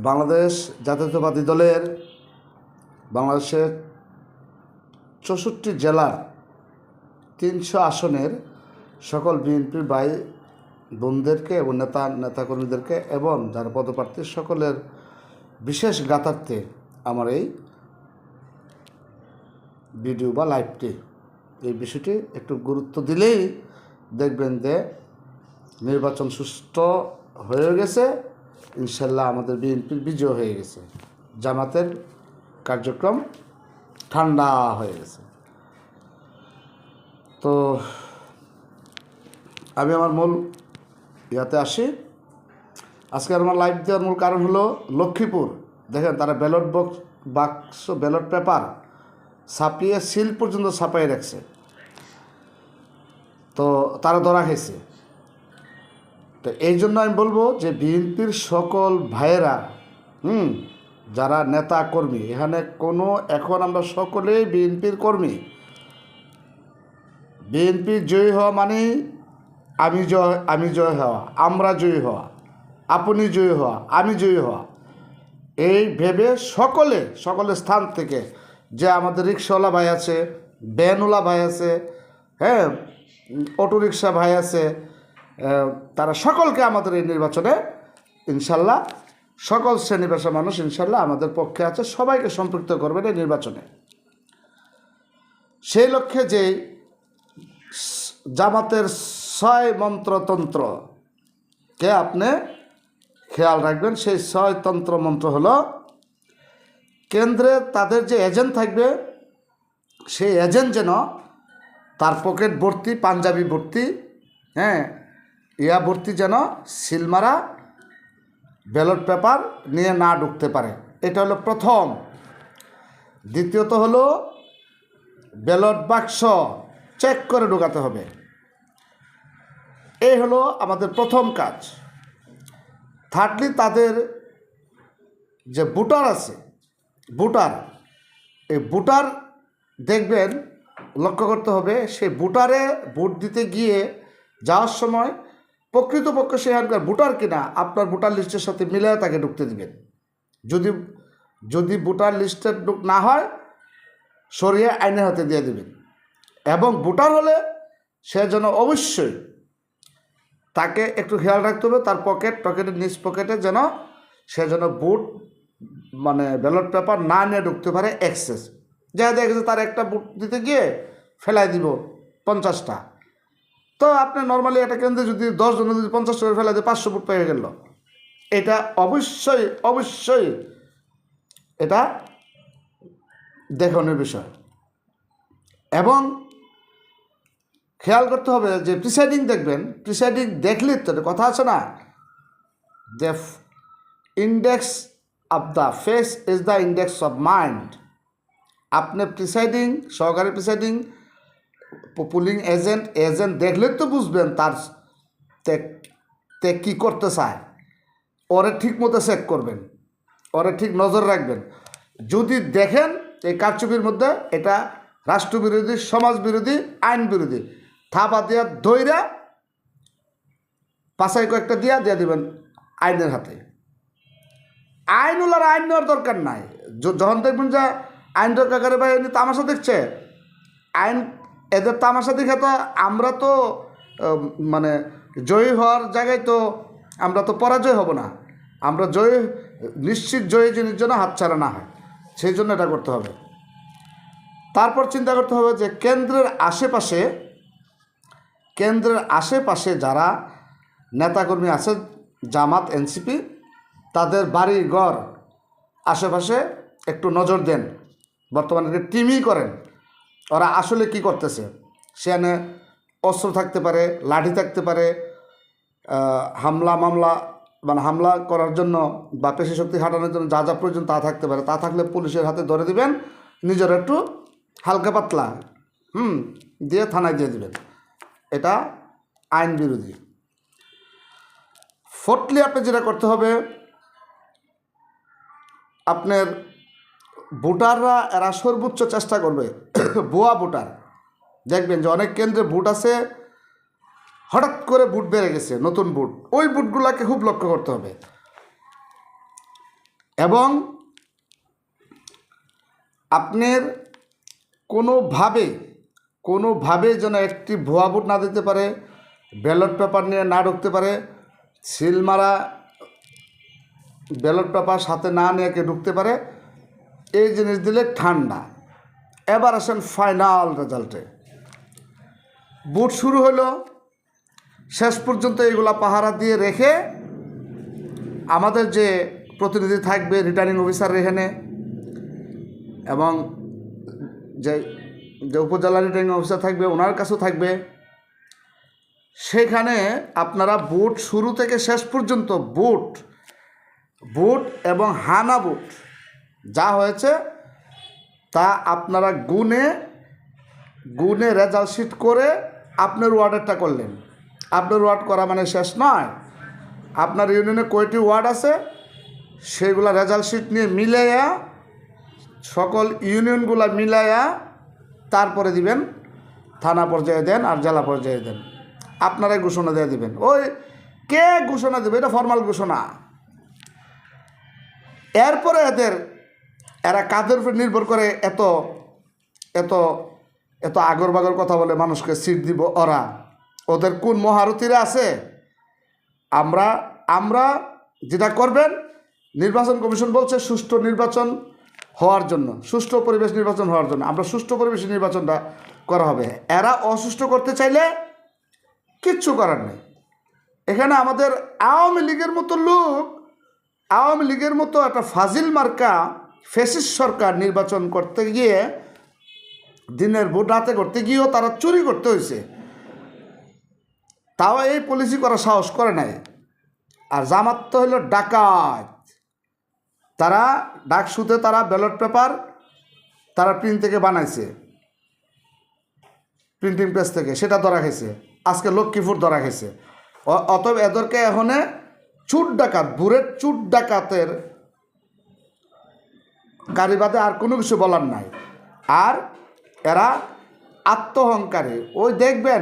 বাংলাদেশ জাতীয়তাবাদী দলের বাংলাদেশের 64 জেলার 300 আসনের সকল বিএনপির ভাই বোনদেরকে এবং নেতাকর্মীদেরকে এবং যারা পদপ্রার্থী সকলের বিশেষ জ্ঞাতার্থে আমার এই ভিডিও বা লাইভটি, এই বিষয়টি একটু গুরুত্ব দিলেই দেখবেন যে নির্বাচন সুষ্ঠু হয়ে গেছে। ইনশাল্লাহ আমাদের বিএনপির বিজয় হয়ে গেছে, জামাতের কার্যক্রম ঠান্ডা হয়ে গেছে। তো আমি আমার মূল ইয়াতে আসি। আজকে আমার লাইভ দেওয়ার মূল কারণ হলো লক্ষ্মীপুর। দেখেন, তারা ব্যালট বাক্স ব্যালট পেপার ছাপিয়ে সিল পর্যন্ত ছাপাই রাখছে। তো তারা ধরা খাইছে। তো এই জন্য আমি বলবো যে বিএনপির সকল ভাইয়েরা, যারা নেতা কর্মী, এখানে এখন আমরা সকলেই বিএনপির কর্মী। বিএনপি জয়ী হওয়া মানে আমি জয় হওয়া, আমরা জয়ী হওয়া, আপনি জয়ী হওয়া, আমি জয়ী হওয়া, এই ভেবে সকলের স্থান থেকে যে আমাদের রিক্সাওয়ালা ভাই আছে, ভ্যানওয়ালা ভাই আছে, অটোরিক্সা ভাই আছে, তারা সকলকে আমাদের এই নির্বাচনে ইনশাল্লাহ, সকল শ্রেণী পেশার মানুষ ইনশাল্লাহ আমাদের পক্ষে আছে, সবাইকে সম্পৃক্ত করবেন এই নির্বাচনে। সেই লক্ষ্যে যে জামাতের 6 মন্ত্রতন্ত্রকে আপনি খেয়াল রাখবেন। সেই 6 তন্ত্রমন্ত্র হলো, কেন্দ্রে তাদের যে এজেন্ট থাকবে, সেই এজেন্ট যেন তার পকেট ভর্তি, পাঞ্জাবি ভর্তি, ইয়া ভর্তি যেন সিলমারা ব্যালট পেপার নিয়ে না ঢুকতে পারে। এটা হলো প্রথম। দ্বিতীয়ত হলো ব্যালট বাক্স চেক করে ঢোকাতে হবে। এই হলো আমাদের প্রথম কাজ। থার্ডলি, তাদের যে ভোটার আছে, এই ভোটার দেখবেন, লক্ষ্য করতে হবে, সেই ভোটারে ভোট দিতে গিয়ে যাওয়ার সময় প্রকৃতপক্ষে সেখানকার ভোটার কিনা আপনার ভোটার লিস্টের সাথে মিলে তাকে ঢুকতে দিবেন। যদি ভোটার লিস্টের না হয়, সরিয়ে আইনের হাতে দিয়ে দেবেন। এবং ভোটার হলে সে যেন অবশ্যই, তাকে একটু খেয়াল রাখতে হবে, তার পকেটের নিজ পকেটে যেন সে যেন ব্যালট পেপার না নিয়ে ঢুকতে পারে। এক্সেস যা দেখা গেছে, তার একটা ভোট দিতে গিয়ে ফেলাই দিব 50টা। তো আপনি নর্মালি একটা কেন্দ্রে যদি 10 জনে যদি 50টা করে ফেলাই দিয়ে 500 ভোট পেয়ে গেল, এটা অবশ্যই এটা দেখনের বিষয়। এবং খেয়াল করতে হবে যে প্রিসাইডিং দেখবেন, প্রিসাইডিং দেখলে তো কথা আছে না, যে index of the face is the index of mind. আপনি প্রিসাইডিং, সহকারী প্রিসাইডিং, পুলিং এজেন্ট দেখলে তো বুঝবেন তার কী করতে চায়। ওরে ঠিক মতো চেক করবেন, ওরে ঠিক নজর রাখবেন। যদি দেখেন এই কারচুপির মধ্যে এটা রাষ্ট্রবিরোধী, সমাজবিরোধী, আইন বিরোধী, থাবা দিয়া ধইরা পাশাই কয়েকটা দিয়ে দিবেন আইনের হাতে। আইনওয়ালার আইন নেওয়ার দরকার নাই। যখন দেখবেন যে আইন রক্ষাকারী বা এমনি তামাশা দেখছে, আইন এদের তামাশা দেখে তো আমরা তো জয়ী হওয়ার জায়গায় তো আমরা তো পরাজয় হব না। আমরা নিশ্চিত জয়ী জিনিস জন্য হাতছাড়া না হয়, সেই জন্য এটা করতে হবে। তারপর চিন্তা করতে হবে যে কেন্দ্রের আশেপাশে যারা নেতাকর্মী আছে, জামাত, এনসিপি, তাদের বাড়ি ঘর আশেপাশে একটু নজর দেন। বর্তমানে টিমই করেন, ওরা আসলে কি করতেছে। সেখানে অস্ত্র থাকতে পারে, লাঠি থাকতে পারে, হামলা করার জন্য বা পেশি শক্তি খাটানোর জন্য যা প্রয়োজন তা থাকতে পারে। তা থাকলে পুলিশের হাতে ধরে দিবেন, নিজের একটু হালকা পাতলা দিয়ে থানায় দিয়ে দিবেন। এটা আইন বিরোধী। ফোর্থলি, আপনি যেটা করতে হবে, আপনার ভোটাররা এরা সর্বোচ্চ চেষ্টা করবে ভুয়া ভোটার। দেখবেন যে অনেক কেন্দ্রে ভোট আছে, হঠাৎ করে বুট বেড়ে গেছে, নতুন বুট, ওই বুটগুলোকে খুব লক্ষ্য করতে হবে। এবং আপনার কোনোভাবে যেন একটি ভুয়া বুট না দিতে পারে, ব্যালট পেপার নিয়ে না ঢুকতে পারে, সিল মারা ব্যালট পেপার সাথে না নিয়ে কে ঢুকতে পারে, এই জিনিস দিলে ঠান্ডা। এবার আসেন ফাইনাল রেজাল্টে। বুট শুরু হলো, শেষ পর্যন্ত এইগুলা পাহারা দিয়ে রেখে আমাদের যে প্রতিনিধি থাকবে, রিটার্নিং অফিসার এখানে, এবং যে উপজেলা রিটার্নিং অফিসার থাকবে ওনার কাছেও থাকবে, সেখানে আপনারা বুট শুরু থেকে শেষ পর্যন্ত বুট এবং হানা বুট যা হয়েছে তা আপনারা গুনে রেজাল্ট শিট করে আপনার ওয়ার্ডেরটা করলেন। আপনার ওয়ার্ড করা মানে শেষ নয়, আপনার ইউনিয়নে কয়টি ওয়ার্ড আছে সেগুলা রেজাল্ট শিট নিয়ে মিলাইয়া, সকল ইউনিয়নগুলা মিলাইয়া তারপরে দিবেন, থানা পর্যায়ে দেন আর জেলা পর্যায়ে দেন, আপনারাই ঘোষণা দিয়ে দিবেন। ওই কে ঘোষণা দেবে এটা ফরমাল ঘোষণা। এরপরে এরা কাদের উপর নির্ভর করে এত এত এত আগর বাগর কথা বলে মানুষকে সিট দিব, ওদের কোন মহারথীরা আছে? আমরা যেটা করবেন, নির্বাচন কমিশন বলছে সুষ্ঠু নির্বাচন হওয়ার জন্য, সুষ্ঠু পরিবেশ নির্বাচন হওয়ার জন্য আমরা সুষ্ঠু পরিবেশে নির্বাচনটা করা হবে। এরা অসুষ্ঠু করতে চাইলে কিচ্ছু করার নেই। এখানে আমাদের আওয়ামী লীগের মতো একটা ফাজিল মার্কা ফ্যাসিস্ট সরকার নির্বাচন করতে গিয়ে, দিনের ভোট রাতে করতে গিয়েও তারা চুরি করতে হয়েছে, তাও এই পলিসি করার সাহস করে নাই। আর জামাত তো হইল ডাকাত, তারা ডাকসুতে তারা ব্যালট পেপার তারা প্রিন্ট থেকে বানাইছে, প্রিন্টিং প্রেস থেকে, সেটা ধরা খেয়েছে, আজকে লক্ষ্মীপুর ধরা খেয়েছে। অতএব এদেরকে এখন বুড়ের চুট ডাকাতের কারিবাদে আর কোনো কিছু বলার নাই। আর এরা আত্মহংকারী, ওই দেখবেন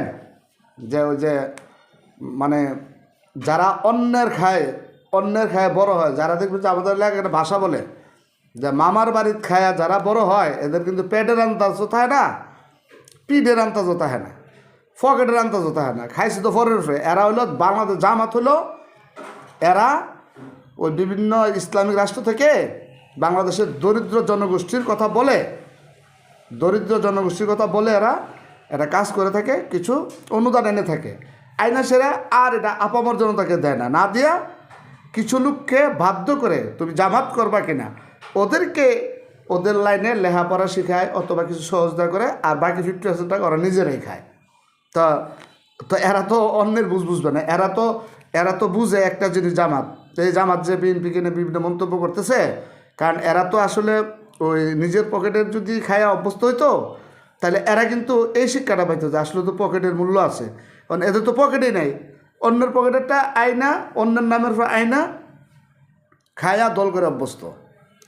যে মানে যারা অন্যের খায় বড় হয়, যারা দেখবেন যে আমাদের এলাকায় একটা ভাষা বলে যে মামার বাড়ির খায়া যারা বড় হয়, এদের কিন্তু পেটের আন্তাজও থাকে না, পিঠের আন্তাজও থাকে না, পকেটের আন্তাজও থাকে না, খাইছে তো ফরের ফে। এরা হইল বাংলাদেশ জামাত হলো, এরা ওই বিভিন্ন ইসলামিক রাষ্ট্র থেকে বাংলাদেশের দরিদ্র জনগোষ্ঠীর কথা বলে এরা এটা কাজ করে থাকে, কিছু অনুদান এনে থাকে, আইনা সেরা আর এটা আপামর জনতাকে দেয় না দিয়া কিছু লোককে বাধ্য করে তুমি জামাত করবা কিনা, ওদের লাইনে লেখাপড়া শেখায় অথবা কিছু সহযোগিতা করে, আর বাকি 50% টাকা ওরা নিজেরাই খায়। তো এরা তো অন্যের বুঝবে না, এরা তো বুঝে একটা জিনিস, জামাত, এই জামাত যে বিএনপিকে নিয়ে বিভিন্ন মন্তব্য করতেছে, কারণ এরা তো আসলে ওই নিজের পকেটের যদি খায়া অভ্যস্ত হইতো তাহলে এরা কিন্তু এই শিক্ষাটা পাইতো যে আসলে তো পকেটের মূল্য আছে। কারণ এদের তো পকেটেই নাই, অন্যের পকেটেরটা আয়না, অন্যের নামের আয়না খায়া দল করে অভ্যস্ত,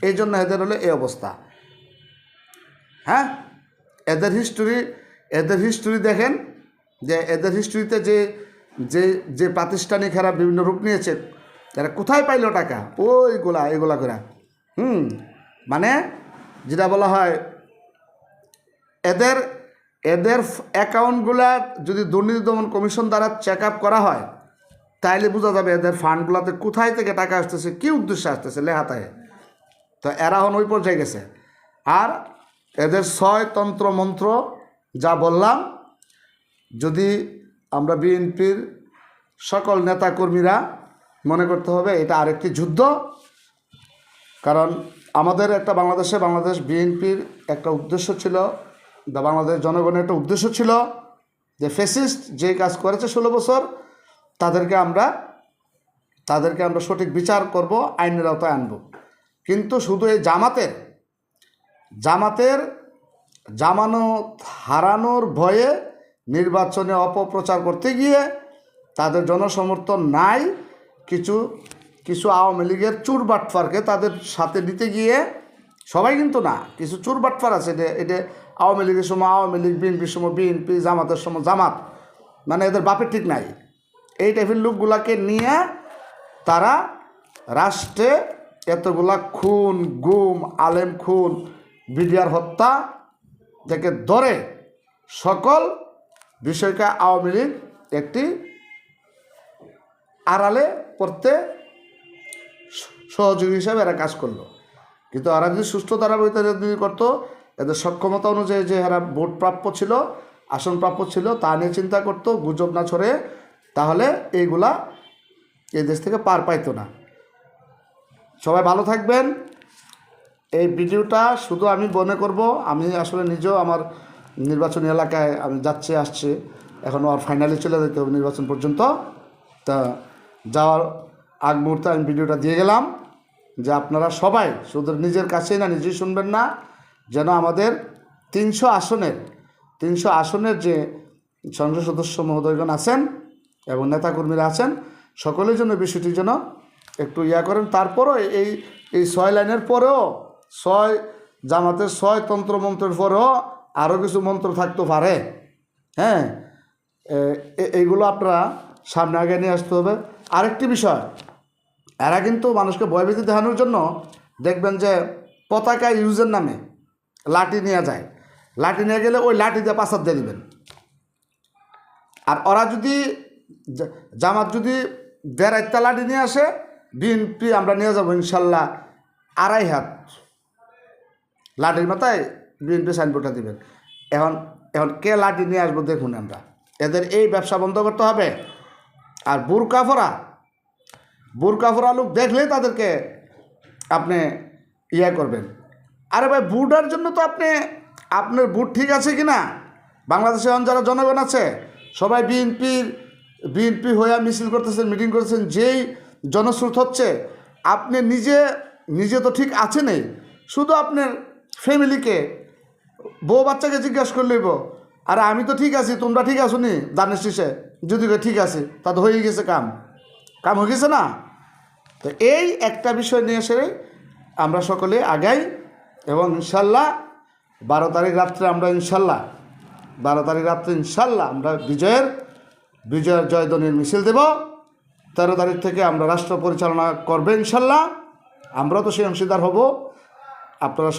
এই জন্য এদের হলো এই অবস্থা। হ্যাঁ, এদের হিস্টোরি দেখেন, যে এদের হিস্টোরিতে যে প্রাতিষ্ঠানিক এরা বিভিন্ন রূপ নিয়েছে, এরা কোথায় পাইল টাকা, এগুলা করে মানে যেটা বলা হয়, এদের অ্যাকাউন্টগুলা যদি দুর্নীতি দমন কমিশন দ্বারা চেক আপ করা হয় তাইলে বোঝা যাবে এদের ফান্ডগুলোতে কোথায় থেকে টাকা আসতেছে, কী উদ্দেশ্যে আসতেছে লেহাতায়। তো এরা এখন ওই পর্যায়ে গেছে। আর এদের 6 তন্ত্র মন্ত্র যা বললাম, যদি আমরা বিএনপির সকল নেতাকর্মীরা মনে করতে হবে এটা আরেকটি যুদ্ধ। কারণ আমাদের একটা বাংলাদেশ বিএনপির একটা উদ্দেশ্য ছিল, বাংলাদেশ জনগণের একটা উদ্দেশ্য ছিল যে ফ্যাসিস্ট যে কাজ করেছে 16 বছর তাদেরকে আমরা সঠিক বিচার করব, আইনের আওতায় আনব। কিন্তু শুধু এই জামাতের হারানোর ভয়ে নির্বাচনে অপপ্রচার করতে গিয়ে তাদের জনসমর্থন নাই, কিছু আওয়ামী লীগের চুরবাটফারকে তাদের সাথে নিতে গিয়ে, সবাই কিন্তু না, কিছু চুরবাটফার আছে, এটা আওয়ামী লীগের সময় আওয়ামী লীগ, বিএনপির সময় বিএনপি, জামাতের সময় জামাত, মানে এদের বাপের ঠিক নাই, এই টাইপের লোকগুলাকে নিয়ে তারা রাষ্ট্রে এতগুলা খুন গুম আলেম খুন বিডিআর হত্যা থেকে ধরে সকল বিষয়কে আওয়ামী লীগ একটি আড়ালে করতে সহযোগী হিসাবে এরা কাজ করলো। কিন্তু এরা যদি সুষ্ঠু ধারাবাহিকতা যদি করতো, এদের সক্ষমতা অনুযায়ী যে এরা ভোট প্রাপ্য ছিল, আসন প্রাপ্য ছিল, তা নিয়ে চিন্তা করতো, গুজব না ছড়ে, তাহলে এইগুলা এই দেশ থেকে পার পাইতো না। সবাই ভালো থাকবেন। এই ভিডিওটা শুধু আমি মনে করব, আমি আসলে নিজেও আমার নির্বাচনী এলাকায় আমি যাচ্ছি আসছি, এখনও আর ফাইনালি চলে যেতে হবে নির্বাচন পর্যন্ত। তা যাওয়ার আগ মুহূর্তে আমি ভিডিওটা দিয়ে গেলাম যে আপনারা সবাই শুধু নিজের কাছেই না, নিজেই শুনবেন না, যেন আমাদের 300 আসনের যে সংসদ সদস্য মহোদয়গণ আছেন এবং নেতাকর্মীরা আছেন, সকলের জন্য বিষয়টি যেন একটু করেন। তারপরও এই 6 লাইনের পরেও 6 জামাতের 6 তন্ত্রমন্ত্রের পরেও আরও কিছু মন্ত্র থাকতে পারে। হ্যাঁ, এইগুলো আপনারা সামনে আগে নিয়ে আসতে হবে। আরেকটি বিষয়, এরা কিন্তু মানুষকে ভয়ভীতি দেখানোর জন্য দেখবেন যে পতাকা ইউজের নামে লাঠি নিয়ে যায়, লাঠি নিয়ে গেলে ওই লাঠি দিয়ে পাশার দিয়ে দেবেন। আর ওরা যদি জামাত যদি 1.5টা লাঠি নিয়ে আসে, বিএনপি আমরা নিয়ে যাবো ইনশাল্লাহ 2.5 হাত লাঠির মাথায় বিএনপি সাইনবোর্ডটা দেবেন। এখন কে লাঠি নিয়ে আসবো দেখুন। আমরা এদের এই ব্যবসা বন্ধ করতে হবে। আর বুরকা ফোরা লোক দেখলেই তাদেরকে আপনি করবেন। আরে ভাই, বুটার জন্য তো আপনার বুট ঠিক আছে কি না, বাংলাদেশে যারা জনগণ আছে সবাই বিএনপি হয়ে মিছিল করতেছেন, মিটিং করতেছেন, যেই জনস্রোত হচ্ছে, আপনি নিজে তো ঠিক আছেনই, শুধু আপনার ফ্যামিলিকে বউ বাচ্চাকে জিজ্ঞাসা করলেইব, আরে আমি তো ঠিক আছি, তোমরা ঠিক আছো নি, দানের শেষে যদি ঠিক আছে তা তো হয়ে গেছে, কাম হয়ে গেছে না। তো এই একটা বিষয় নিয়ে এসে আমরা সকলে আগাই এবং ইনশাল্লাহ 12 তারিখ রাত্রে আমরা আমরা বিজয়ের জয়ধ্বনির মিছিল দেব। 13 তারিখ থেকে আমরা রাষ্ট্র পরিচালনা করবে ইনশাল্লাহ। আমরা তো সেই অংশীদার হব। আপনারা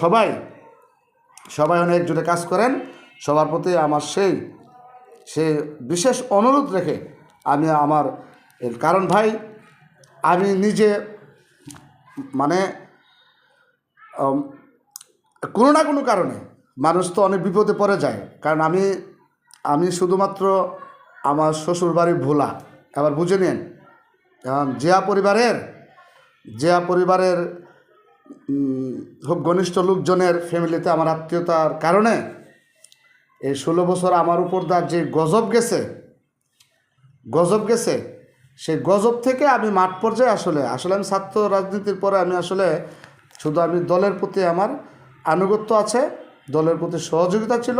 সবাই অনেক জুড়ে কাজ করেন। সবার প্রতি আমার সেই বিশেষ অনুরোধ রেখে আমি কারণ ভাই, আমি নিজে মানে কোনো না কোনো কারণে মানুষ তো অনেক বিপদে পড়ে যায়। কারণ আমি শুধুমাত্র আমার শ্বশুর বাড়ির ভোলা, আবার বুঝে নিন, জিয়া পরিবারের খুব ঘনিষ্ঠ লোকজনের ফ্যামিলিতে আমার আত্মীয়তার কারণে এই 16 বছর আমার উপর যে গজব গেছে, সেই গজব থেকে আমি মাঠ পর্যায়ে আসলে আমি ছাত্র রাজনীতির পরে আমি আমি দলের প্রতি আমার আনুগত্য আছে, দলের প্রতি সহযোগিতা ছিল,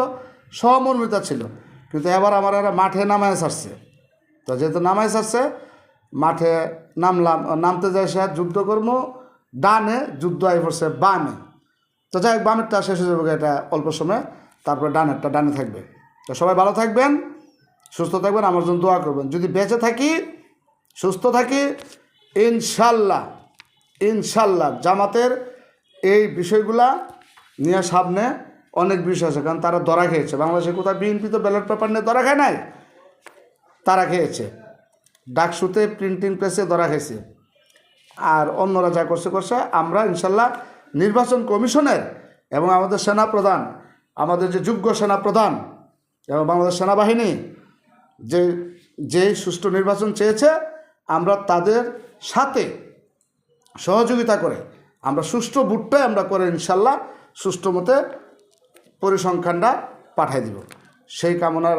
সহমর্মিতা ছিল। কিন্তু এবার আমার এরা মাঠে নামায় ছাড়ছে। তো যেহেতু নামায় ছাড়ছে, মাঠে নামতে যায় সে যুদ্ধকর্ম ডানে, যুদ্ধ আই পড়ছে বামে। তো যাই হোক, বামেরটা শেষ হয়ে যাবে এটা অল্প সময়, তারপরে ডানেরটা ডানে থাকবে। তো সবাই ভালো থাকবেন, সুস্থ থাকবেন, আমার জন্য দোয়া করবেন। যদি বেঁচে থাকি, সুস্থ থাকি, ইনশাল্লাহ জামাতের এই বিষয়গুলা নিয়ে সামনে অনেক বিষয় আছে। কারণ তারা ধরা খেয়েছে। বাংলাদেশে কোথাও বিএনপি তো ব্যালট পেপার নিয়ে ধরা খায় নাই, তারা খেয়েছে। ডাকসুতে প্রিন্টিং প্রেসে ধরা খেয়েছে। আর অন্যরা যা করছে আমরা ইনশাল্লাহ নির্বাচন কমিশনের এবং আমাদের সেনাপ্রধান, আমাদের যে যোগ্য সেনাপ্রধান এবং বাংলাদেশ সেনাবাহিনী যে সুষ্ঠু নির্বাচন চেয়েছে, আমরা তাদের সাথে সহযোগিতা করে আমরা সুষ্ঠু ভোটটাই আমরা করে ইনশাল্লাহ সুষ্ঠু মতে পরিসংখ্যানটা পাঠাই দিব। সেই কামনা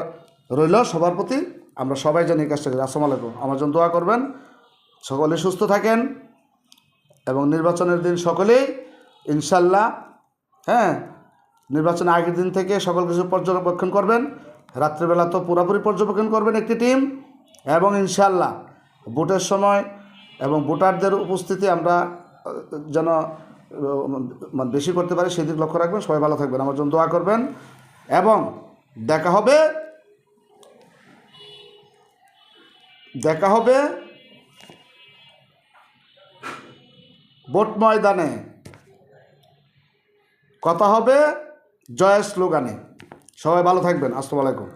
রইল সবার প্রতি। আমরা সবাই জানি এই কাজটা করি। আসসালামু আলাইকুম। আমার জন্য দোয়া করবেন, সকলে সুস্থ থাকেন এবং নির্বাচনের দিন সকলেই ইনশাল্লাহ নির্বাচনের আগের দিন থেকে সকল কিছু পর্যবেক্ষণ করবেন। রাত্রিবেলা তো পুরোপুরি পর্যবেক্ষণ করবেন একটি টিম, এবং ইনশাল্লাহ ভোটের সময় এবং ভোটারদের উপস্থিতি আমরা যেন বেশি করতে পারি সেদিক লক্ষ্য রাখবেন। সবাই ভালো থাকবেন, আমার জন্য দোয়া করবেন এবং দেখা হবে দেখা হবে ভোট ময়দানে, কথা হবে জয়ের স্লোগানে। সবাই ভালো থাকবেন। আসসালামু আলাইকুম।